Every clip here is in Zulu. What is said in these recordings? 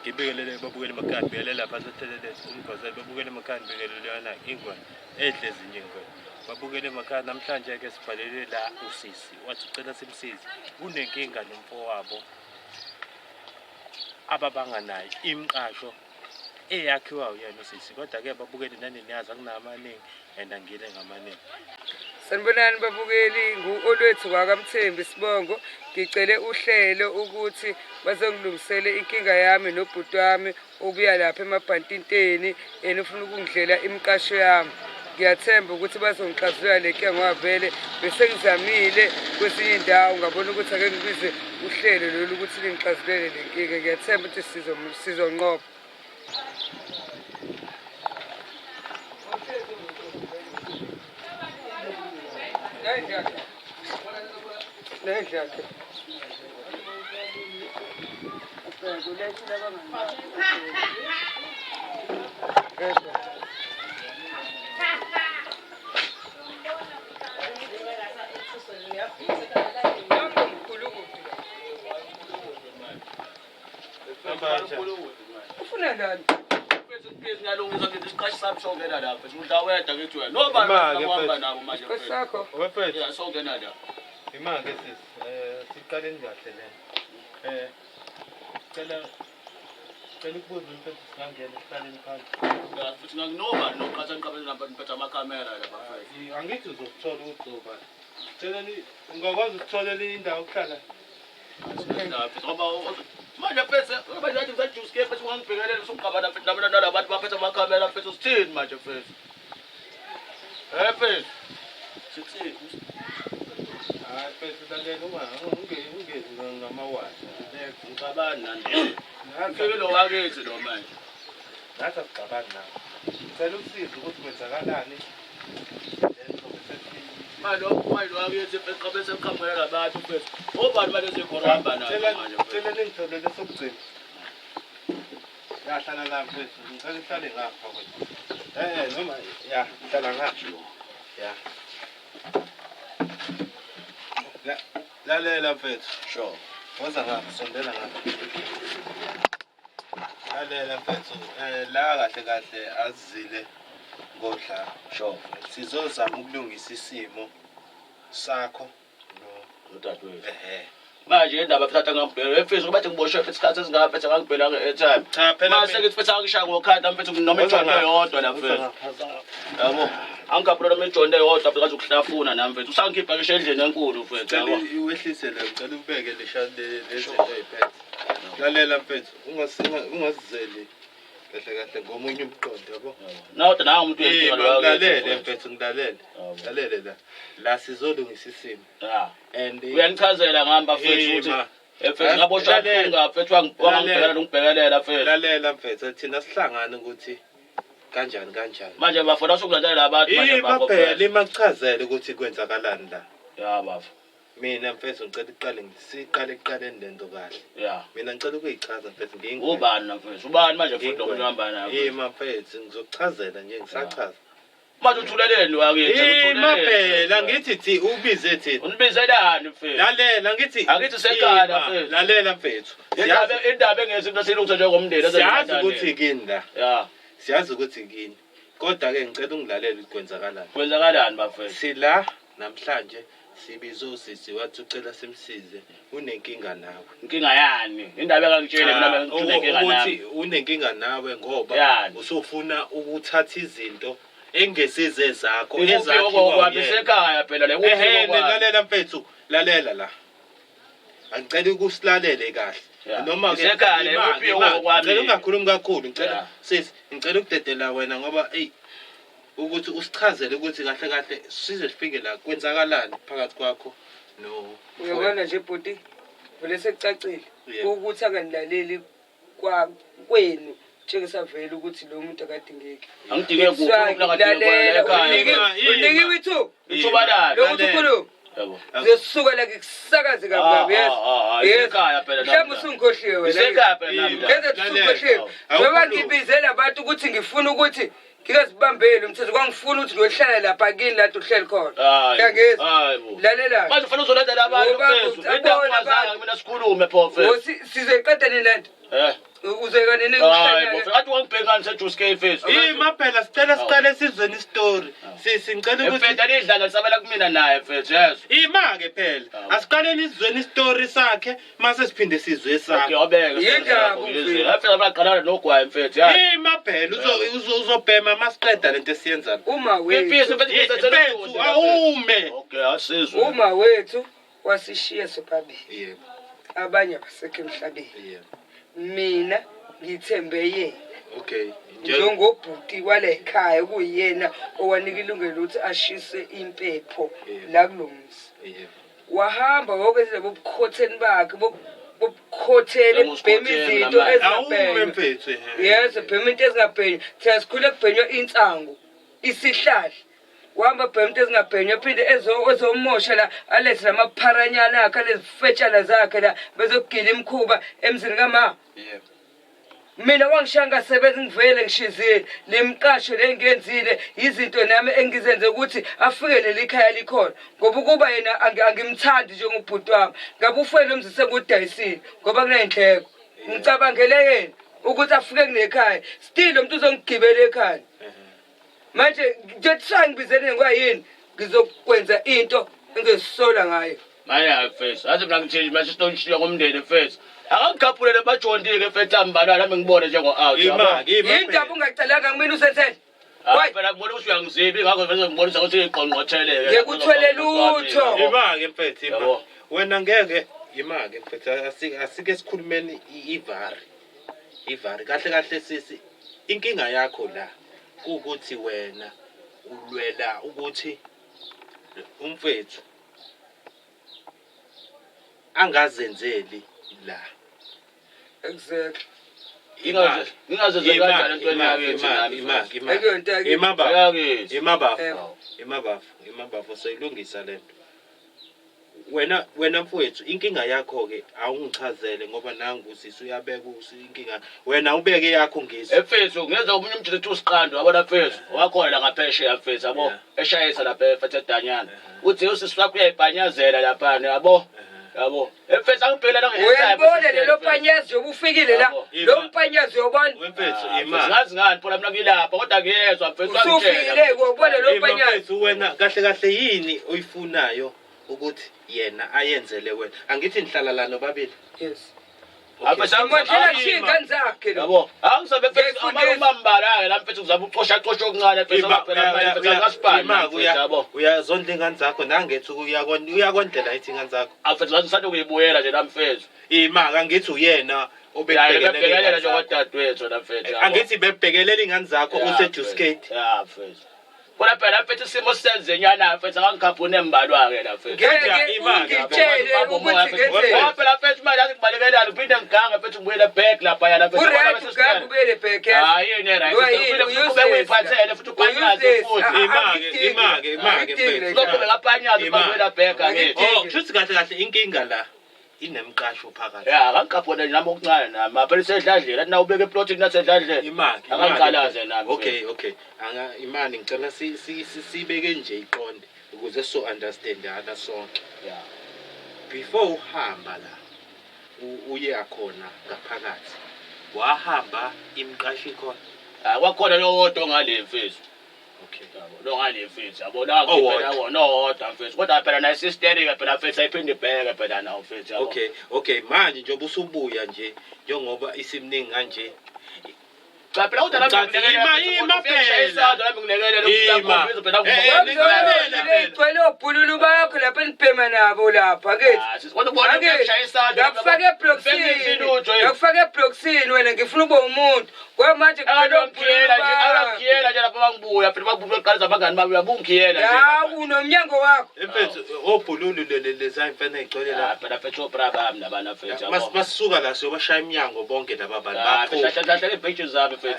Ngibhekelele babukele emakhaya ngibhekelele lapha sethelele umgqozelo babukele emakhaya ngibhekelele yana ingwane edlezi nje ingwane babukele emakhaya namhlanje ke sibhalele la usisi wathi ucela simsize unenkinga nomfowabo ababanganayo imiqasho eyakhiwa uyena usisi kodwa ke babukele naneniyazi akunamaningi andangile ngamaningi. Sanibonani babukeli, ngu-Olwethu kwaKaMthembu Sibongo. Ngicele uhlelo ukuthi bazongilungisele inkinga yami nobhuti wami obuya lapha eMabhantinteni yena ufuna ukungidlela imiqasho yami. Ngiyathemba ukuthi bazongixazulula le nkinga ngoba vele bese ngizamile kwezinye indawo ngabona ukuthi ake ngibize uhlelo lolu ukuthi lingixazulele le nkinga. Ngiyathemba ukuthi sizonqoba. Ufuna nani? Ngiyalungisa ngithi isiqhashi sami songena lapha ngidaweda ngithi wena noba ngihamba nabo manje sakho Wefethu yeah songena la imake sisi siqaleni kahle lena cela ukubuza impethu singangena siqaleni phansi futhi nginoba noqhatha niqabele nabantu phethe amakhamera lapha angithi uzokuthola uzoba cela ungakwazi ukutholela indawo yokuhlala ngoba manje phethe ngoba nje ngisajuice ke phethe ungangibhekelela usungqabana phethe nabantu baphethe amakhamera phethe usithini manje phethe phethe sithini hayi phethe lalela ungezi ngamawasha ngicabani nani ngikelo wakithi lo manje nathi asicabani nawe cela usize ukuthi kwenzakalani manje wakithi eqabele seqhamela labantu phethe obani manje sekhoramba nayo manje cela ningitholele sokugcina yahlala la mfethu ngicela uhlale ngapha wena noma ya hlala ngapha ya lalela mfethu sure woza ngapha sondela ngapha lalela mfethu la kahle kahle azile ngodla sure sizozama ukulungisa isimo sakho udadewethu manje indaba phela ngambheka efisa ukuthi ngiboshwe phethe isikhathi esingapha phethe ngangibhela nge-airtime cha phela mase ngithi phethe angishaya ngokhanda mfethu noma ijonto eyodwa la mfethu yabo angikaphulo noma ijonto eyodwa phela uzokuhlafuna nami mfethu usangikhipha ngisho endlini enkulu mfethu yabo uwehlise le ngicela ubeke lezinto eziphethe lalela mfethu ungazizeli kahle ngomunye umqondo yabo nawuthi nawe umuntu lalela mfethu ngilalele la sizolungisa isimo and uyanichazela ngihamba mfethu ukuthi mfethu ngaboshwa phunga mfethu wangibhekela ngibhekelela mfethu lalela mfethu thina sihlangana ukuthi kanjani manje bafuna usukulandela abantu manje baphela imakuchazela ukuthi kwenzakalani la ya bafu mina mfethu ngicela siqale ekuqaleni lento kahle ya mina ngicela ukuyichaza mfethu ubani mfethu ubani manje mfethu okuhamba nayo mfethu ngizokuchazela nje ngisachaza manje uthuleleni wakithi maphela ngithi ubize thina unibizelani mfethu lalela ngithi akithi sekhaya mfethu lalela mfethu indaba engezi into silungisa njengomndeni siyazi ukuthi kini la ya siyazi ukuthi kini kodwa ke ngicela ungilalele ukwenzakalani bafethu sila namhlanje sibizo sisi wathi ucela simsize unenkinga nawe inkinga yani indaba engangitshele mina nginenkinga nawe ukuthi unenkinga nawe ngoba usufuna ukuthatha izinto engesize zakho ezakhiwa esekhaya phela le lalela mfethu lalela la angicela ukusilalele kahle noma ke ngicela ungakhulumi kakhulu ngicela sisi ngicela ukudedela wena ngoba ukuthi usichazele ukuthi kahle kahle size sifike la kwenzakalani phakathi kwakho no uyabona nje bhuti vele sekucacile ukuthi akangilaleli kwenu njengesavela ukuthi lo muntu akadingeki angidinge kuphi unikiwe ithuba lalo lokuthi ukhuluma yabo ngesuka la ngikusakaze kabi esekhaya phela mhlawumbe usungikhohliwe wena esekhaya phela nami ngenze usungikhohliwe ngoba ngibizela abantu ukuthi ngifuna ukuthi ngizibambele umthetho kwangifuna ukuthi ngiyohlala lapha kini la uhleli khona ngiyangeza lalela manje ufuna uzolandela abantu phezulu indaba mina sikhulume pho sizoyiqeda nini lento uzeka nini hayi ngathi wangibhekana sejuice face Phela sicela siqale sizweni istory. Ngicela ukuthi mfethu alidlala lisabela kumina naye mfethu yeso. Ke phela. Asiqaleni izweni istory sakhe mase siphinde sizwe sakhe. Yindaba mfethu. Afika baqala nogwayi mfethu yazi. Phela uzobhema masiqeda lento esiyenzayo. Uma wethu Mfethu awume. Okay asizwe. uma wethu wasishiya sobabili. Yebo. Abanye abasekho emhlabeni. Yebo. Mina ngithembe yena. Okay. Njengobhuti kwale ekhaya kuyena owanika ilungelo ukuthi ashise impepho la kulomzi. Yebo. Wahamba wokwenza bobukhotheni bakhe bobukhothele ebhema izinto Awume mfethu. Yes, ebhema into ezingabhenywa. Thina sikhule kubhenywa insangu, isihlahla. Wahamba bhema into ezingabhenywa phinde ezomosha la alethe lamapharanyana akhe lezifetshana zakhe la bezogila imkhuba emzini kama. Yebo. Mina wangishanga sebenza ngivele ngishizile lemqasho lengenzile izinto nami engizenze ukuthi afike leli khaya likhona ngoba kuba yena angimthandi njengobhuti wami ngabe ufele umzise ngudayisile ngoba kunendleko ngicabangele yena ukuthi afike kulekhaya still umuntu uzongigibela ekhaya manje nje ngibizene ngoyini ngizokwenza into engezisola ngayo manje mfethu athi mina ngithini manje sinoshiya komndeni mfethu akangikhaphulele bajondike mfethu ambalwa nami ngibone njengo out indaba ungacelanga kumina usethele phela ngibona ukuthi uyangizibi ngakho vele ngibonisa ukuthi iqonqotheleke ngekuthwele lutho ke mfethu wena ngeke ke mfethu asike sikhulumeni ivari kahle sisi inkinga yakho la ukuthi wena ulwela ukuthi umfethu angazenzeli la exactly ingazenzeli kanjani entweni yakhe imabafu soyilungisa lento wena mfowethu inkinga yakho ke awungichazele ngoba nangu sisi uyabeka inkinga wena ubeke yakho ngezi mfethu ngenza umunye umjithu usiqando yabona mfethu wakhona la ngaphesheya mfethu yabo eshayisa lapha mfethu edanyana uthi usisi wakho uyayibhanyazela lapha yabo yabo mfethu angibhekela la uyabona lelo panyazi yobufikile la lo mpanyazi yobona mfethu ngazi ngani phela mina ngilapha kodwa ngiyezwa mfethu usufile ubona lo panyazi wena kahle yini oyifunayo ukuthi yena ayenzele wena angithi nihlala la nobabili yes Abashamashela ingane zakhe yabo angisabe mfethu amambala la mfethu kuzabe ucosha onqane mfethu ngaphela manje mfethu akasipani yabo uyazondla ingane zakho nangethi uyakondlela ithi ingane zakho afethu ngathi ngisanda kuyibuyela nje namfethu angithi uyena obebhekelela nje kwadadewethu la mfethu angithi bebhekelela ingane zakho usejuskate mfethu Bona phela mfethu isimo senzenyana mfethu akangikhaphune embalwa ke la mfethu. Ngitshele ukuthi ngenzeni. Ngoba phela mfethu manje akubalekelani uphinde ngigange mfethu ngibuyele back lapha yana mfethu. Ubuyele ubuyele back. Hayi yini right. Uphinde uyiphathele futhi upanyaze futhi. Imake mfethu. Lokho bekapanyaze babuyela back akithi. Kushuthi kahle inkinga la inemqasho phakathi. Akangikhaphune nami okuncane nami. Phela isedladlela na ubeke eplotini nasedladlela. Akangikalaze nami. Okay. Imali ngicela sibeke nje iqonde ukuze so understandana sonke. Before uhamba la uye akhona ngaphakathi. Wahamba imqashi khona. Kwakhona lo wodwa ngale mfethu. Okay. Lo ngale mfethu. Yabona ngipela wona wodwa mfethu. Kodwa phela na sister phela mfethu ayiphinde ibheke phela nawo mfethu. Okay manje njengoba usubuya nje njengoba isimningi kanje cha phela uthi nami ngicela obhululu bakho lapha enibhema nabo lapha kethi ngakufaka eblocksini wena ngifuna ube umuntu ngoba manje ngiyela nje lapha bangibuya phela babuya eqala zabangani babuya uyabungiyela nje unomnyango wakho mfethu obhululu leza imfene igcwele la phela mfethu opra bami nabana mfethu yabo masisuka la siyobashaya iminyango bonke laba bantu bakho hlahla ipages zabo mfethu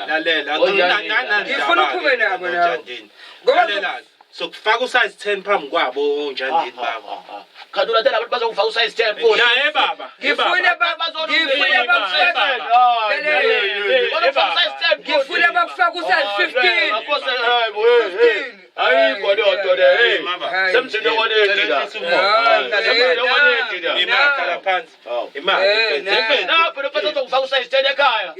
lalela ngifuna uphume nabo nawo ngoba sokufaka usize 10 phambi kwabo onjandini babo khadula tena abantu bazokufaka usize 10 phone yebo ngifuna bakufaka usize 15 ayikho leyo nto le semthini okonedi la Imali phansi. Imali. lapho lophethe uzokufaka usayistele ekhaya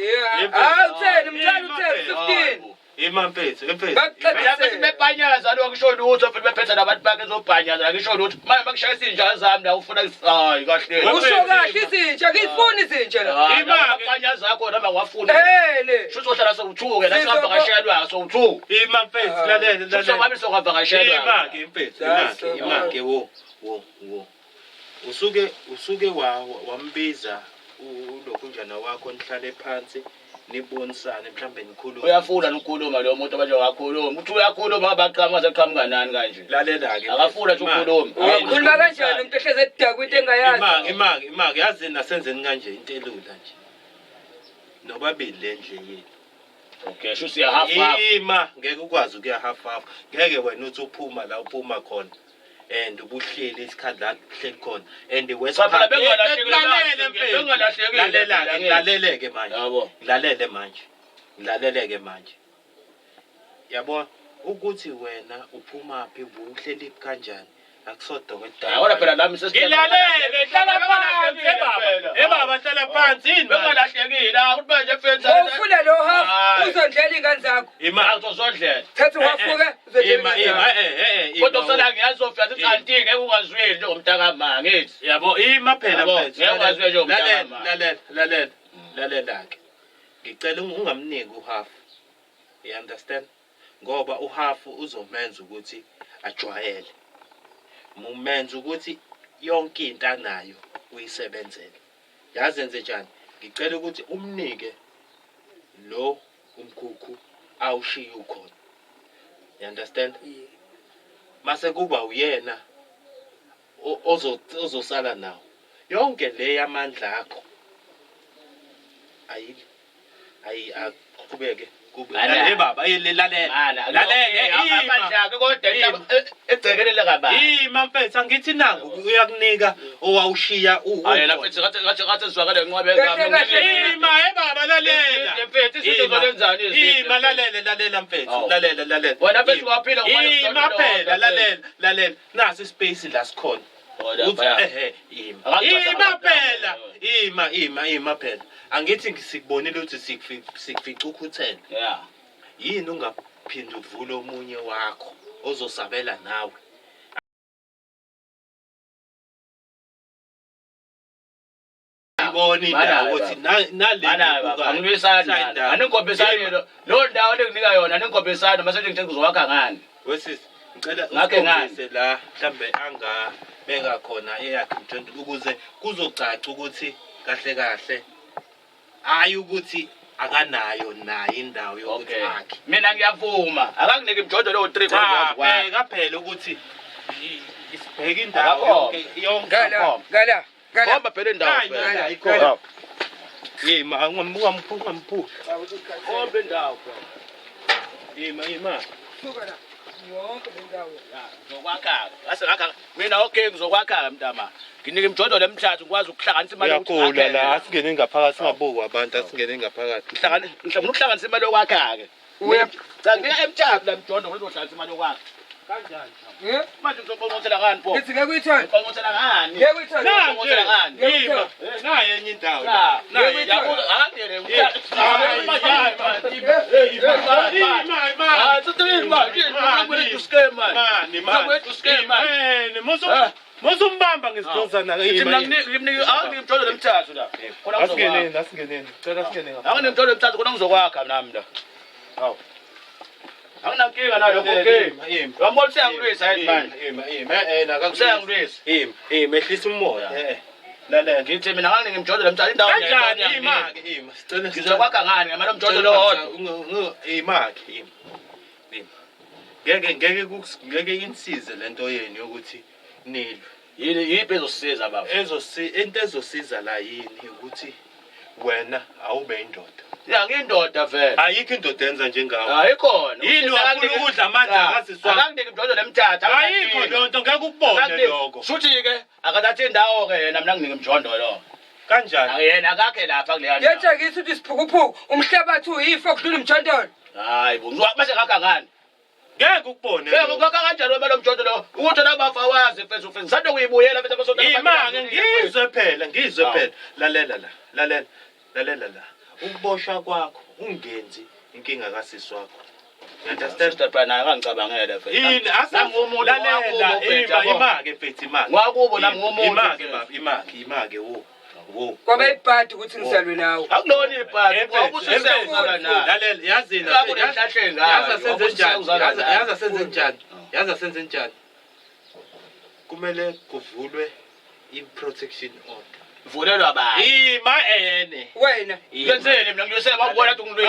Awutheni mntwana utheni 15. Imamfethu, yabethi bepanyaza lokho kusho lutho futhi bephethe nabantu bakhe ezobhanyaza kusho lutho manje makushaya izinja zami la ufuna hayi kahle Usho kahle izinja ngifuna izinja la. imali panyaza zakho noma ngwafuna Hele. shuthi uhlala sowuthuke la singavakashelwa sowuthuke Imamfethu lalela. sho babi sokuvakashelwa Imaki mfethu, imaki wo. Usuke wambiza ulokunjana wakho nihlale phansi nibonisane mhlambe nikhuluma. uyafuna ukukhuluma lo muntu abanje wakhuluma uthi uyakhuluma abaqhamuka seqhamuka nani kanje Lalela ke. akafuna nje ukukhuluma Ukhuluma kanjani umuntu ehleze edakwe into engayazi. Imaki yazi nasenzeni kanje into elula nje. Nobabili lendleleni. okay sho siya half half Ngeke ukwazi ukuya half. Ngeke wena uthi uphuma la uphuma khona. And ubuhleli isikhathi la kuhleli khona and Phela bengalahlekile laleleke manje yabo ngilaleleke manje yabo ukuthi wena uphuma phi uhleli kanjani akusodokotela yabona phela nami ngilalele hlala phansi baba hlala phansi yini bengalahlekile ukuthi manje mfethu Ufuna lo half uzondlela ingane zakho. imali uzodlela Thatha wafuke uzondlela. kodwa kusala ngiyazofika sithi antike ngeke ungazweli njengomntaka manga ngithi yabo phela mfethu ngeke ungazweli njengomntaka manga lalela ke ngicela ungamniki uhalf you understand ngoba uhalf uzomenza ukuthi ajwayele mumenza ukuthi yonke into anayo uyisebenzele yazenze njani ngicela ukuthi umnike lo umkhukhu awushiya ukhona you understand mase kuba uyena ozosala nawo yonke le yamandla akho ayi aqhubeke baba lalela amandla kodwa egcekelele kabanzi mfethu angithi nangu uyakunika owawushiya ayena mfethu ngathi sizwakale nqwabe baba lalela mfethu izinto zolenzani lalela mfethu lalela wena mfethu waphila phela lalela nasi space la sikhona phela phela angithi ngisikubonile ukuthi sikufica ukhuthele yini ungaphindi uvule omunye wakho ozosabela nawe ibona indawo ukuthi nalena aningobhesani lo ndawo lekunika yona aningobhesani mase ngithe ngizowakha ngani wesisi ngicela usikhombise la mhlambe angabeka khona eyakhe ukuze kuzocaca ukuthi kahle hayi ukuthi akanayo nayo indawo yokuthi akhe mina ngiyavuma akanginike imjodo lo 3 kodwa bheka phela ukuthi isibheka indawo yonke Gala Komba phela indawo yima ungamphula komba indawo yima Suka la. Yonke le ndawo. Zokwakha ngakha mina okay ngizokwakha mntama nginike imjodo lemthathu ngikwazi ukuhlanganisa imali yokukhula la asingene ngaphakathi singabuki abantu asingene ngaphakathi ngifuna ukuhlanganisa imali yokwakha ke cha ngiya emthathu la mjodo ngizohlanganisa imali yokwakha kanjani manje ngizobongothela ngani pho Ngithi ngekuyithona. ngibongothela ngani Ngekuyithona. ngibongothela ngani naye enye indawo Mosumbamba ngisidozana ngizokwakha nami la anginankinga nayo okay yambona siyangilwisa yini manje siyangilwisa ehlisa umoya lalela ngithi mina nganginike imjodolo emthathu indawo kanjani sicela ngizokwakha ngani ngamalo mjodolo hodwa imaki ngeke insize lento yeni yokuthi nilwe yini yipi ezosisiza baba into ezosiza la yini ukuthi wena awube indoda ngiyindoda vele ayikho indoda yenza njengawe ayikhona yini wafuna ukudla amandla akasiswa akanginike imjodolo emthathu ayikho lonto ngeke ukubone lokho shuthi ke akathatha indawo ke yena mina nginike imjodolo kanjani ayena akakhe lapha kuleya ndawo Yethe ngithi uthi siphukuphuku umhlabathi uyifo kudlula umjondolo. hayi bo mase ngakha ngani ngeke ukubone ngeke kanjani wena lo mjondo lo ukuthi nabafa wazi mfethu mfethu sande uyibuyela mfethu abasonto imake ngizwe phela lalela la ukuboshwa kwakho ungenzi inkinga kasisi wakho understand that bana akangicabangela mfethu yini lalela imake mfethu imake ngakubo nami ngomuntu imake wo kwabe ibhadi ukuthi ngizalwe nawe akulona ibhadi ngoba ususenza na lalela yazini yaza senze njani kumele kuvulwe i-protection order vulelwa bayi ima ene wena yenzeni mina ngiyoseba ukubona ukuthi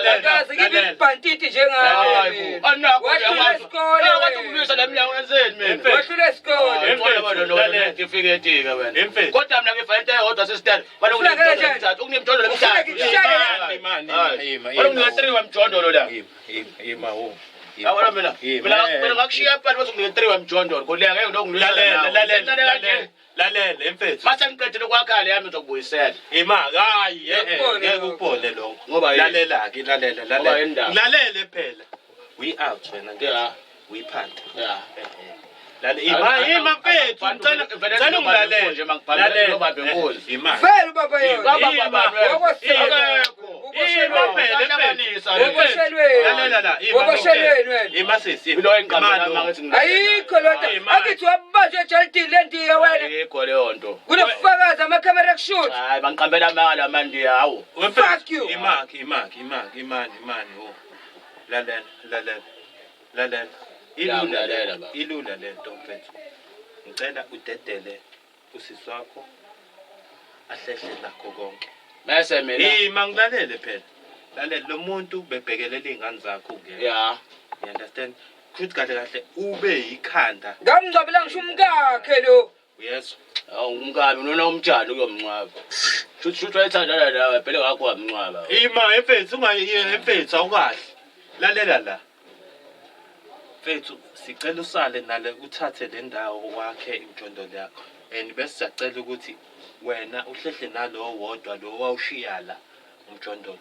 akazi ngibhantiti njengawe wahlula isikole wathulisa lemnyango wenzeni mina wahlula isikole ngifike wena kodwa mina ngifanele eyodwa sesithathu balo kunimthathu ukunemjondolo lemthathu balo kunimthathu wemjondolo la yabona mina ngakushiya phela bese ngilethe wemjondolo kodwa ngeke lalela emfethu mase ngiqedile kwakhala yami uzokubuyisela hayi ngeke ukubone lokho lalela phela we out wena ngeke uyiphatha lalela mfethu ngicela ungilalele nje mangibhalele ngoba benkozi vele ubaba yona ayikho lona akithi wabanjwe ejalidini lendiya wena ayikho leyo nto kunobufakazi amakhamera kushoot hayi bangiqambela amala manje hawo fuck you imani lalela ilula lento mfethu ngicela udedele usisi wakho ahlehle nakho konke bese mina mangilalele phela lalela lo muntu bebhekelela izingane zakho ngeke you understand kuthi kahle ube ikhanda ngamngcwabela ngisho umkakhe lo yes umkami nona umjalo kuyomncwaba shuthi wayethandana nawe phela wakho wamncwaba emfethu emfethu awukahle lalela la mfethu sicela usale nale uthathe le ndawo wakhe imjondolo yakho and bese siyacela ukuthi wena uhlehle nalo wodwa lo wawushiya la umjondolo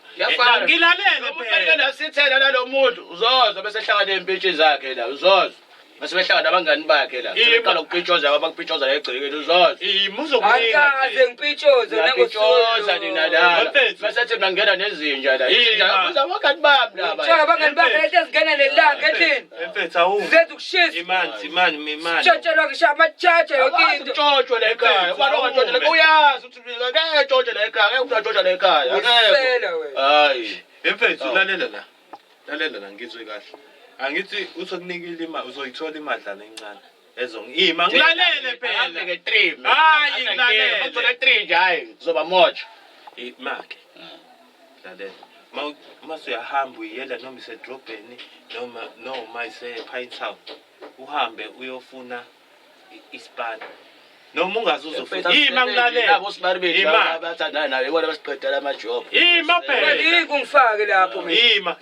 ngilalele phela sithela nalo muntu uzozwa bese ehlangana empintshi zakhe la uzozwa bese behlangana abangani bakhe la seqala ukupitshoza abakupitshoza la egcekeni uzozwa akaze ngipitshoze nangosoza nina la bese ethi mina ngena nezinja la inja kuza abangani bami la cha abangani bakhe lento ezingena lelanga endlini emfethu awu zethu kushisa imani tshotshelwa kisha amatshatsha yonke into utshotshwe la ekhaya ubani ongatshotshwe la uyazi ukuthi ngeke tshotshwe la ekhaya ngeke utshotshwe la ekhaya akekho hayi emfethu lalela la ngizwe kahle angithi usokunikile imali uzoyithola imadlana encane ezongima ngilalele phela ngeke 3 hayi ngilalele uthola 3 nje hayi kuzoba moja imake lalela masuyahamba uyela noma isedrobheni noma ise-Pine Town uhambe uyofuna ispani noma ungaze uzofuna ngilalele nabo sibari abathandana nawe ibona basiqedela amajob phela kungifake lapho mina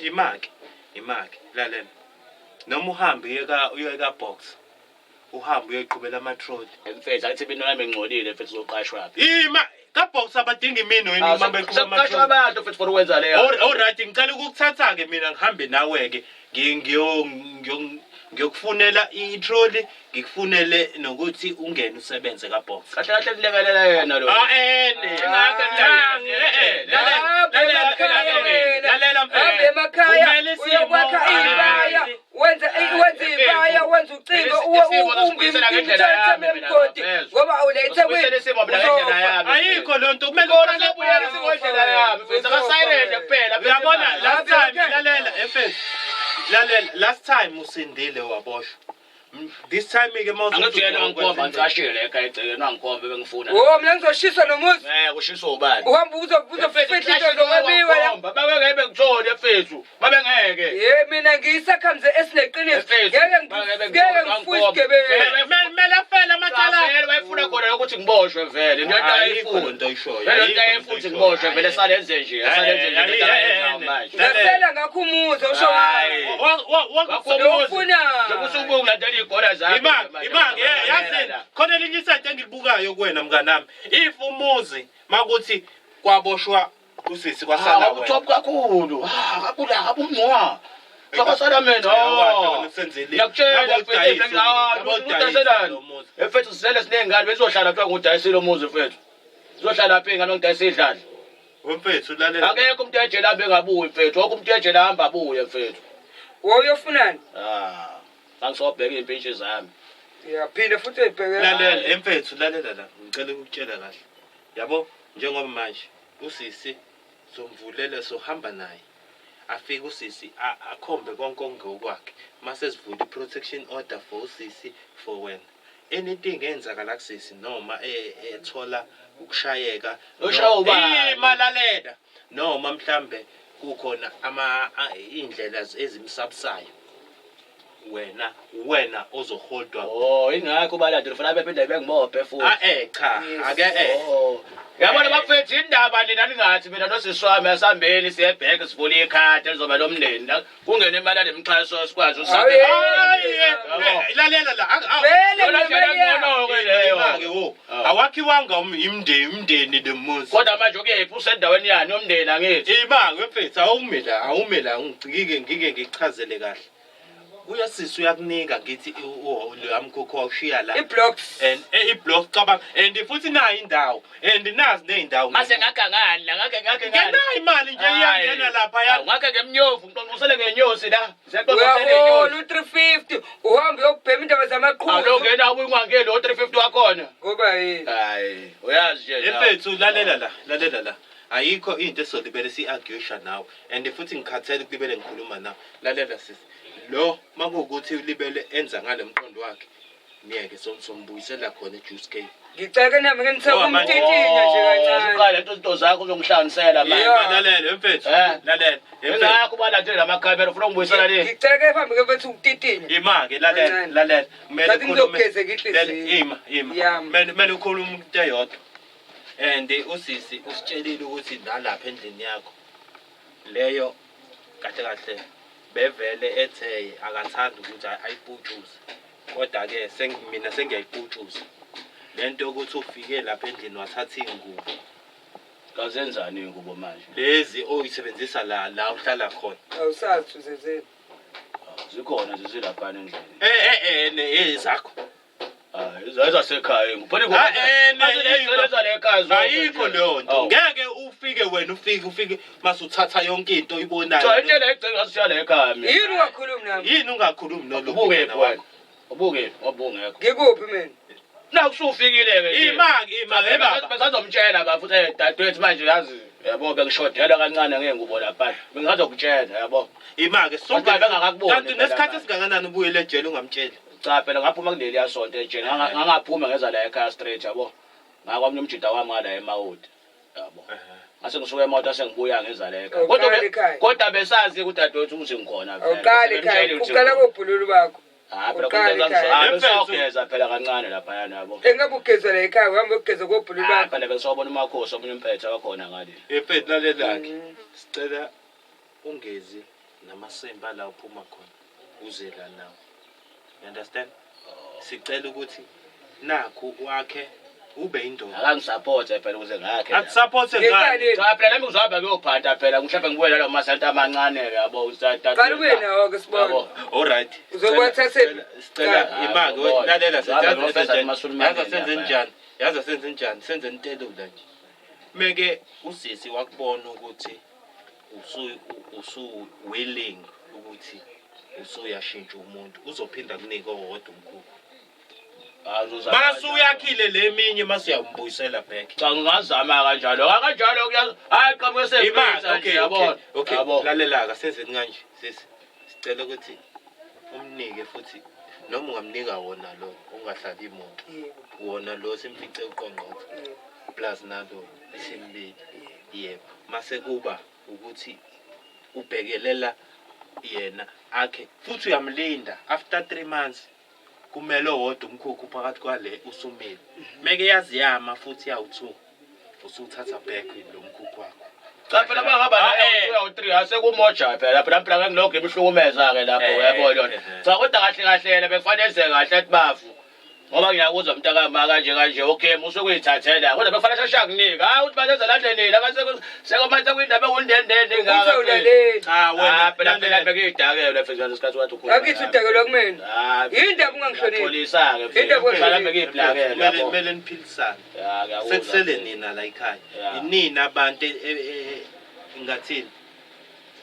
imake lalela noma uhambe uyeka box uhambe uyoqhubela amatroli emfethu athi mina nami ngcolile mfethu uzoqashwa lapha ka box abadinga imino yini uma beqhubela amatroli abantu mfethu for ukwenza leyo alright ngicela ukukuthatha ke mina ngihambe nawe ke ngiyokufunela itroli ngikufunele nokuthi ungene usebenze ka box kahle nilekelela yena lo lalela emakhaya uyokwakha ibaya wenza ibaya wenza ucingo umgodi ngoba ulethe ayikho lo nto kumele indlela yami mfethu akasayirende kuphela uyabona last time usindile waboshwa this time ke angijela ngikhomba ngishashile ekhaya egcekeni wangikhomba bengifuna mina ngizoshiswa nomuzi kushiswa ubani uhamba uzofihla into zokwebiwa la babengeke bengithole mfethu babengeke mina ngiyisakhamze esineqiniso ngeke ngifuse gebele mele afela amacala vele bayifuna khona ukuthi ngiboshwe vele into ayifuna into ayishoyo vele into ayifuthi ngiboshwe vele salenze nje manje ngasela ngakho umuzi usho wakufuna ukuthi ubulandela igora zakhe imake yazini khona elinye isade engilibukayo kuwena mnganami if umuzi makuthi kwaboshwa usisi kwasala wena uthob kakhulu akula abumncwa kwasala mina yakutshela efethu sizele sinengane bezohlala kuthiwa ngudayisile umuzi mfethu sizohlala phi ingane ngidayisile idlala wemfethu lalela akekho umuntu ejele ahambe ngabuye mfethu wonke umuntu ejele ahamba abuye mfethu woyofunani angisobheka impintshi zami yaphinde futhi uyibhekela lalela emfethu lalela la ngicela ukutshela kahle yabo njengoba manje usisi somvulela sohamba naye afike usisi akhombe konke ongokwakhe mase sivula i-protection order for usisi for wena anything enzakala kusisi noma ethola ukushayeka malalela noma mhlambe kukhona indlela ezimsabisayo wena ozoholdwa ingakho balade ufuna bephinde bengibophe futhi cha ake yabona bafethu indaba nina ningathi mina nosiswami asambeni siyebheke sivula ikhadi lizoba lomndeni kungene imali lemxhaso sikwazi usabe lalela la awakhiwanga imndeni lemuzi kodwa manje ukuyephi usendaweni yani yomndeni angithi imanga mfethu awumela ngicike ngichazele kahle uyasisi uyakunika ngithi amkhokho wawushiya la iblocks iblocks cabanga and futhi nayo indawo and nazi neindawo mase ngakangani la ngake ngena imali nje iyangena lapha ya ngake ngemnyovu ngiqonqosele ngenyosi la uyabona u350 uhamba uyobhema indaba zamaqhuzu awungena ubungangeni lo 350 wakhona ngoba yini hayi uyazi nje efethu lalela la ayikho into esodibele si-arguesha nawe and futhi ngikhathele ukulibele ngikhuluma nawe lalela sisi lo makuwukuthi ulibele enza ngale mqondo wakhe miyeke sombuyisela khona ejuice cake ngiceke nami ngenithatha umtitinya nje kancane uqala into zakho uzongihlanganisela manje lalela mfethu lalela ngakho balandele lamakhamera ufuna ungibuyisela le ngiceke phambi kwethu ukutitinya imake lalela kumele ngizogezeka inhliziyo kumele ukhulume into eyodwa and usisi usitshelile ukuthi nalapha endlini yakho leyo kahle bevele ethe akathanda ukuthi ayiputshuze kodwa ke mina sengiyayiputshuza lento ukuthi ufike lapha endlini wathatha ingubo kazenzani ingubo manje lezi oyisebenzisa la uhlala khona awusazi uzezeni zikhona zizilapha endlini zakho ezasekhaya ngiphola ayikho leyo nto ngeke ufike wena ufike masuthatha yonke into oyibonayo cha into legcina sisiyala ekhaya mina yini ungakhulumi nami yini ungakhulumi nalo ubuke wabungekho ngikuphi mina la usufikile ke imake baba besazomtshela bafuthi dadewethu manje yazi yabo bengishodela kancane ngeke ngubo lapha bengazokutshela yabo imake kanti nesikhathi esingakanani ubuyele ejele ungamtsheli cha phela ngaphuma kuleli yasonto ejele ngangaphuma ngeza la ekhaya straight yabo ngakwamnye umjida wami ngala eMawoti yabo ngase ngisuka emoto sengibuya ngeza la ekhaya kodwa besazi ukuthi dadewethu uzingikhona phela uqala ekhaya uqala kobhululu bakho phela konke phela kancane lapha yana yabo engabe ugeza la ekhaya uhamba ukugeza kobhululu bakho phela besobona umakhosi omunye umphethe wakhona ngale efethu lalelakhe sicela ungezi namasemba la uphuma khona uze la nawe you understand sicela ukuthi nakho wakhe ube indoda akangisupporte phela ukuze ngakhe akusupport ngani cha phela nami uzohamba kuyophatha phela mhlawumbe ngibuye nalo masanta amancane ke yabo usatata kanti wena ke sibona alright uzokwathathela sicela imanga lalela senze njani senze intelula nje meke usisi wakubona ukuthi usu willing ukuthi usuyashintsha umuntu uzophinda kunika owodwa umkhulu Masu uyakhile leminye masiyambuyisela back. Cha ngingazama kanjalo. Kanjalo kuyazi hayi qhamuke sevisa nje yabona. Okay. Lalela ka senzeni kanje sisi. Sicela ukuthi umnike futhi noma ungamnika wona lo ungahlali imoto. Wona lo simfice uqonqotho. Plus nalo isimbili. Yebo. Mase kuba ukuthi ubhekelela yena akhe futhi uyamlinda after 3 months. Kumele wodwa umkhukhu phakathi kwale usumile meke yaziyama futhi yawu2 usuthatha back lo mkhukhu wakho cha phela bangaba la yawu3 asekumoja phela phela ngilokho emihlukumeza ke lapho uyabona cha kodwa kahle kahle bekufanele kahle ethi bafu ngoba ngiyakuzwa mntakama kanje okay musukuyithathela kodwa bekufanele shasha kunika hayi ukuthi balenza landeni la ngase sekomatha kwindaba engundendende ngaka wena phela bekuyidakela mfethu ngesikhathi wathi ukhuluma akithi udakelwa kumina yindaba ungangihloniphi polisa ke phela bekuyibhlakela kumele niphilisane sekusele nina la ekhaya inina abantu ngathini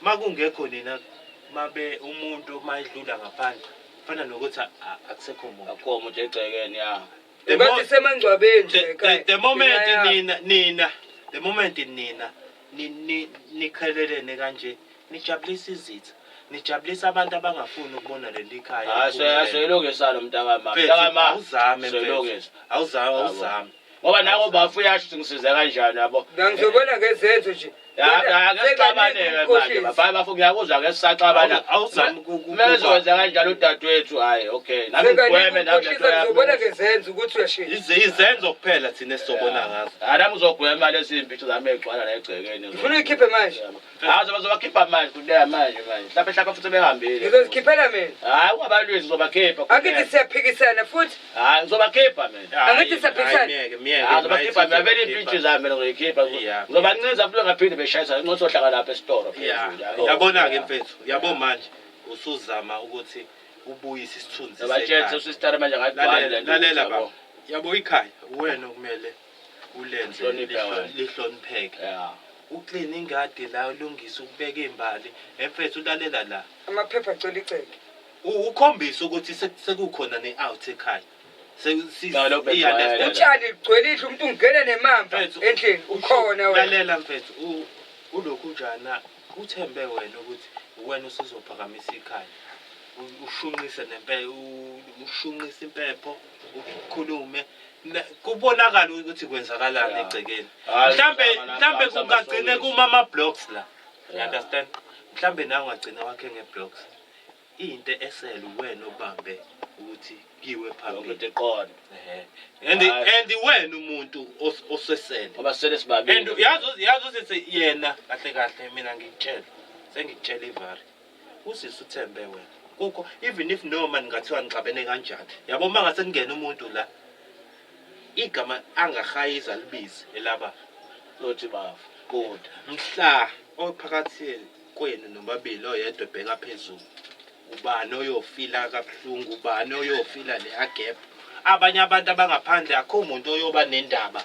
makungekho nina mabe umuntu mayidlula ngaphandle fana nokuthi akusekho umuntu akho umuntu egcekeni ngathi semangcwabeni nje the moment nina nikhelelene kanje nijabulisa izitha nijabulisa abantu abangafuni ukubona le likhaya soyilungisa lo mntakama awuzame ngoba nako bafu yasho ngisize kanjani yabo ngizobona ngezenzo nje Ngiyacabana manje bafana bafuna ngiyakuzwa ngesisacabana awuzami ukuzokwenza kanjalo udadewethu hayi okay nami ngigweme nami ngizobona ngezenzo ukuthi uyashiya izenzo kuphela thina esizobona ngazo nami ngizogwema lezi impitho zami egcwala la egcekeni ufuna uyikhiphe manje bazobakhipha manje kuleya manje mhlawumbe futhi behambile ngizozikhiphela mina hayi ungabalwezi ngizobakhipha akithi siyaphikisana futhi hayi ngizobakhipha mina angithi siyaphikisana ngizobakhipha mina vele impitho zami mina ngizoyikhipha ngizobancinza futhi ngaphinde beshayisa ngothi ohlaka lapha esitoro yabona ke mfethu yabo manje usuzama ukuthi ubuyise isithunzi abatshenze usistara manje ngaqala lalela baba yabo ikhaya wena kumele ulenze lihlonipheke uclean ingadi la ulungisa ukubeka imbali mfethu ulalela la amaphepha acela iceke ukhombisa ukuthi sekukhona ne-out ekhaya utshani ligcwele idlu umuntu ungena nemamba endlini ukhona wena lalela mfethu ulokhu njana uthembe wena ukuthi wena usuzophakamisa ikhaya ushunqise nempela ushunqise impepho ukhulume kubonakala ukuthi kwenzakalani egcekeni mhlambe kungagcine kuma blocks la you understand mhlambe nawe ungagcina wakhe ngeblocks into esele wena obambe ukuthi kiwe phambili eqona and wena umuntu osesele ngoba sele sibabili and yazi ukuthi yena kahle mina ngikutshela sengikutshela ivari usisi uthembe wena kukho even if noma ningathiwa ngixabene kanjani yabo mangase ngene umuntu la igama angahayiza libize elaba lothi bafu kodwa mhla ophakathi kwenu nobabili oyedwa ebheka phezulu ubani oyofila kabuhlungu ubani oyofila le agap abanye abantu abangaphandle akho umuntu oyoba nendaba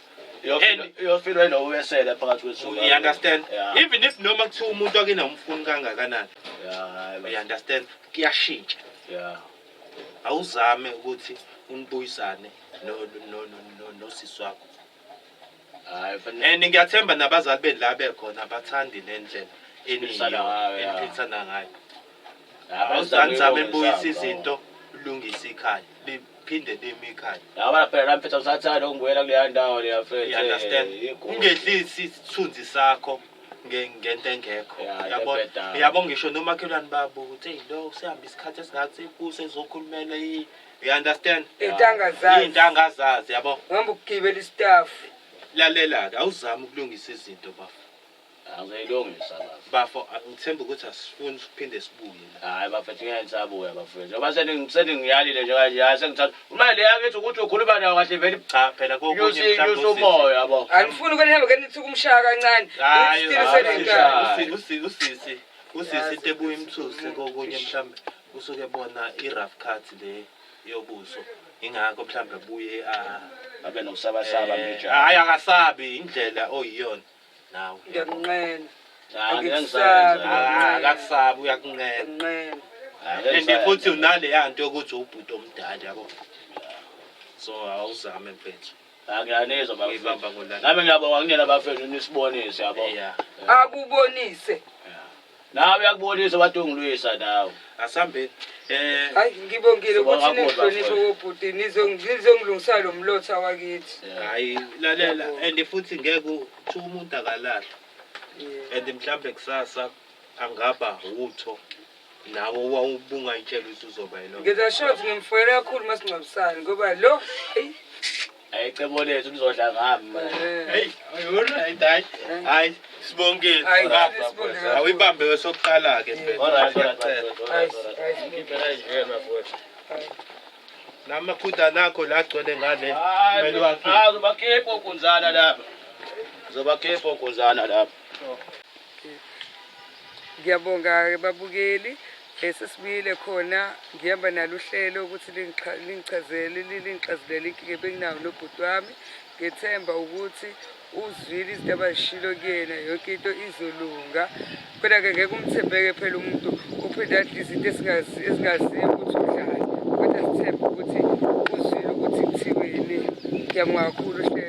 yofilwe nowesela phakathi kwethu you understand even if noma kuthiwa umuntu akina umfuni kangakanani you understand kuyashintsha awuzame ukuthi unibuyisane nosisi wakho and ngiyathemba nabazali beni la bekhona abathandi nendlela eniphilisana ngayo awuzanzame buyisa izinto ulungisa ikhaya liphinde limi ikhaya yabona phela la mfethu usathanda ungwela kuleya ndawo leya mfethu understand ungehlisi isithunzi sakho ngento engekho yabo ngisho nomakhelwane babo ukuthi hey lo sihamba isikhathi esingathi kuse ezokhulumela you understand intangazazi yabo ngihamba ukugibela istaff lalela awuzami ukulungisa izinto bafo angizayilungisa bafo ngithemba ukuthi asifuni ukuphinde sibuye hayi bafethu ngeke ngisabuya bafethu ngoba sengiyalile nje kanje sengithatha uma le yakithi ukuthi ukhuluma nayo kahle vele cha phela kokunye mhlawumbe umoya yabo anifuni ukunihambe kenithi kumshaya kancane usisi into ebuya imthusi kokunye mhlawumbe usuke bona i-rough cut le yobuso ingakho mhlawumbe buye abe nokusabasaba nje hayi akasabi indlela oyiyona nawe ngiyakunqena akakusabi uyakunqena and futhi unale yanto yokuthi ubhuti omdala yabo so awuzame mfethu ngiyanezwa bafethu nami ngiyabonga kunina bafethu nisibonise yabo akubonise nawe uyakubonisa wathi ungilwisa nawe asambe hayi ngibongile ukuthi nihloniphe wobhuti nizongilungisa lo mlotha wakithi hayi lalela and futhi ngeke uthi umuntu akalahlwa and mhlambe kusasa angaba utho nawo wawubunga itshela ukuthi uzoba yilo ngizasho ukuthi ngimfoyela kakhulu masingcwabisana ngoba lo ayicebo lethu nizodla ngami hey alright hayi sibongile awuyibambe wesokuqala ke alright ngipela nje bafowethu namakhudana akho la agcwele ngale uzobakhipha ogunzana lapha. Uzobakhipha ogunzana lapha. Ngiyabonga-ke babukeli. Sesibuyile khona ngihamba nalo uhlelo ukuthi lingichazele inkinga ebenginayo nobhuti wami. Ngethemba ukuthi uzwile izinto abazishilo kuyena, yonke into izolunga. Kodwa-ke ngeke umthembeke phela umuntu uphinde adle izinto ezingaziyo ukuthi udlale. Kodwa sithembe ukuthi uzwile ukuthi kuthiweni. Ngiyabonga kakhulu.